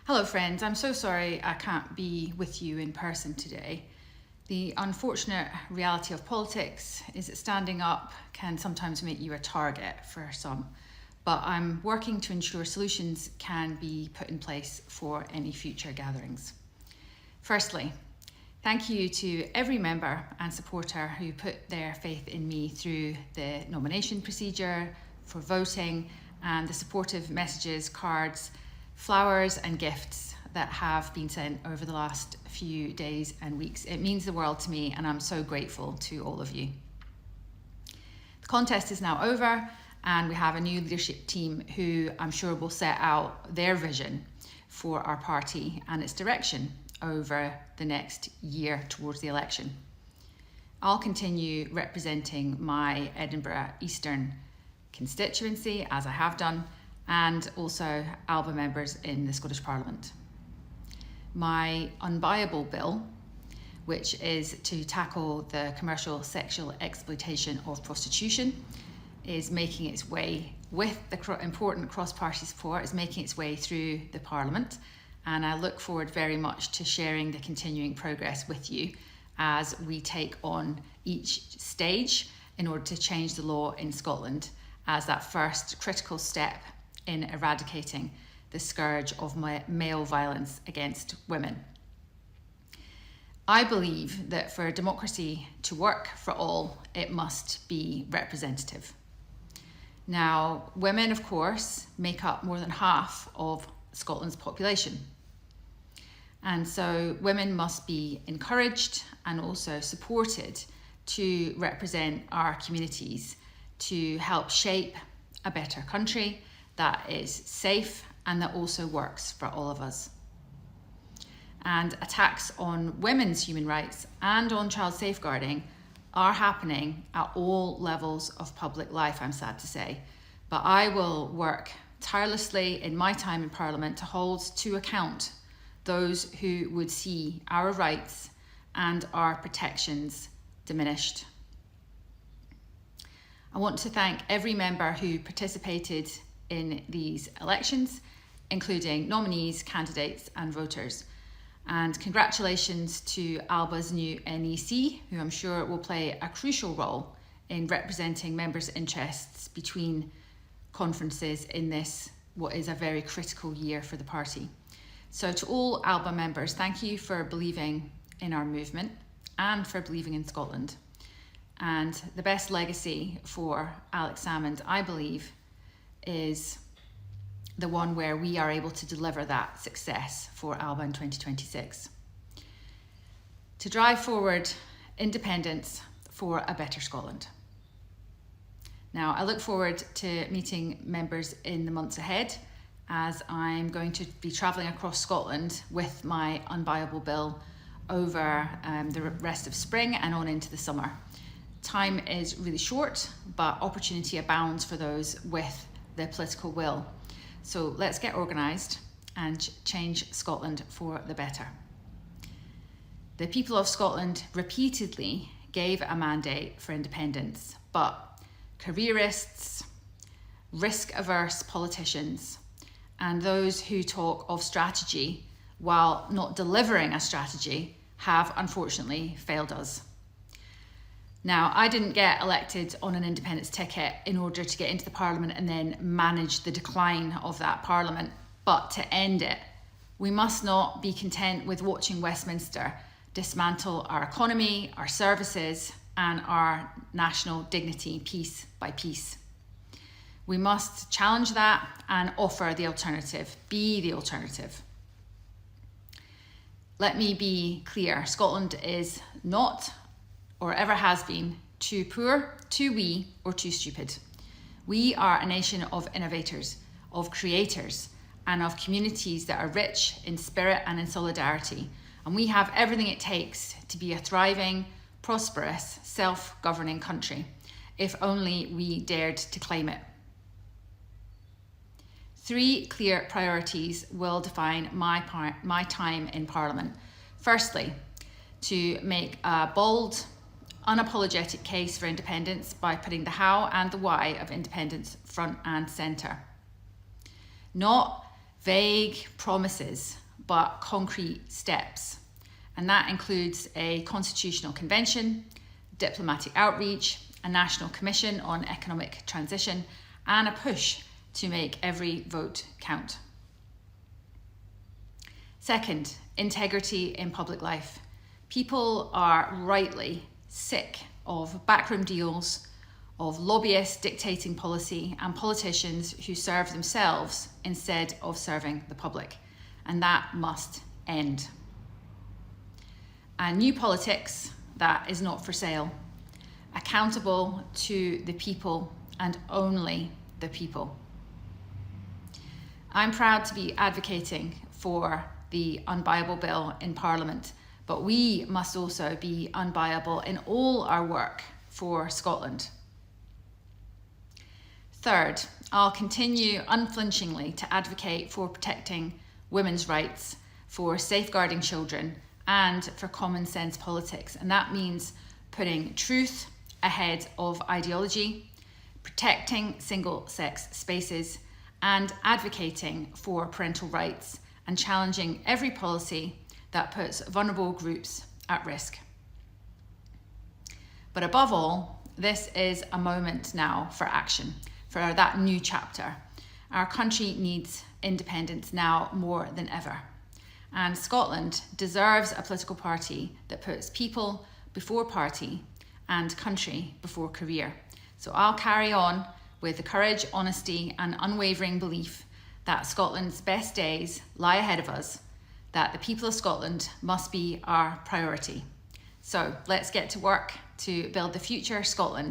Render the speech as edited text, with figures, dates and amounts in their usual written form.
Hello friends, I'm so sorry I can't be with you in person today. The unfortunate reality of politics is that standing up can sometimes make you a target for some, but I'm working to ensure solutions can be put in place for any future gatherings. Firstly, thank you to every member and supporter who put their faith in me through the nomination procedure, for voting, and the supportive messages, cards, flowers and gifts that have been sent over the last few days and weeks. It means the world to me and I'm so grateful to all of you. The contest is now over and we have a new leadership team who I'm sure will set out their vision for our party and its direction over the next year towards the election. I'll continue representing my Edinburgh Eastern constituency as I have done, and also Alba members in the Scottish Parliament. My unbuyable bill, which is to tackle the commercial sexual exploitation of prostitution, is making its way with the important cross-party support, is making its way through the Parliament, and I look forward very much to sharing the continuing progress with you as we take on each stage in order to change the law in Scotland as that first critical step in eradicating the scourge of male violence against women. I believe that for democracy to work for all, it must be representative. Now, women, of course, make up more than half of Scotland's population. And so women must be encouraged and also supported to represent our communities, to help shape a better country that is safe and that also works for all of us. And attacks on women's human rights and on child safeguarding are happening at all levels of public life, I'm sad to say. But I will work tirelessly in my time in Parliament to hold to account those who would see our rights and our protections diminished. I want to thank every member who participated in these elections, including nominees, candidates and voters. And congratulations to Alba's new NEC, who I'm sure will play a crucial role in representing members' interests between conferences in this, what is a very critical year for the party. So to all Alba members, thank you for believing in our movement and for believing in Scotland. And the best legacy for Alex Salmond, I believe, is the one where we are able to deliver that success for Alba in 2026. To drive forward independence for a better Scotland. Now, I look forward to meeting members in the months ahead as I'm going to be travelling across Scotland with my unbuyable bill over the rest of spring and on into the summer. Time is really short, but opportunity abounds for those with the political will. So let's get organised and change Scotland for the better. The people of Scotland repeatedly gave a mandate for independence, but careerists, risk-averse politicians, and those who talk of strategy while not delivering a strategy have unfortunately failed us. Now, I didn't get elected on an independence ticket in order to get into the Parliament and then manage the decline of that Parliament, but to end it. We must not be content with watching Westminster dismantle our economy, our services, and our national dignity piece by piece. We must challenge that and offer the alternative, be the alternative. Let me be clear, Scotland is not or ever has been too poor, too wee, or too stupid. We are a nation of innovators, of creators, and of communities that are rich in spirit and in solidarity. And we have everything it takes to be a thriving, prosperous, self-governing country, if only we dared to claim it. 3 clear priorities will define my time in Parliament. Firstly, to make a bold, unapologetic case for independence by putting the how and the why of independence front and centre. Not vague promises, but concrete steps. And that includes a constitutional convention, diplomatic outreach, a national commission on economic transition, and a push to make every vote count. Second, integrity in public life. People are rightly sick of backroom deals, of lobbyists dictating policy, and politicians who serve themselves instead of serving the public. And that must end. A new politics that is not for sale, accountable to the people and only the people. I'm proud to be advocating for the unbuyable bill in Parliament, but we must also be unbuyable in all our work for Scotland. Third, I'll continue unflinchingly to advocate for protecting women's rights, for safeguarding children, and for common sense politics. And that means putting truth ahead of ideology, protecting single-sex spaces, and advocating for parental rights and challenging every policy that puts vulnerable groups at risk. But above all, this is a moment now for action, for that new chapter. Our country needs independence now more than ever. And Scotland deserves a political party that puts people before party and country before career. So I'll carry on with the courage, honesty, and unwavering belief that Scotland's best days lie ahead of us, that the people of Scotland must be our priority. So let's get to work to build the future Scotland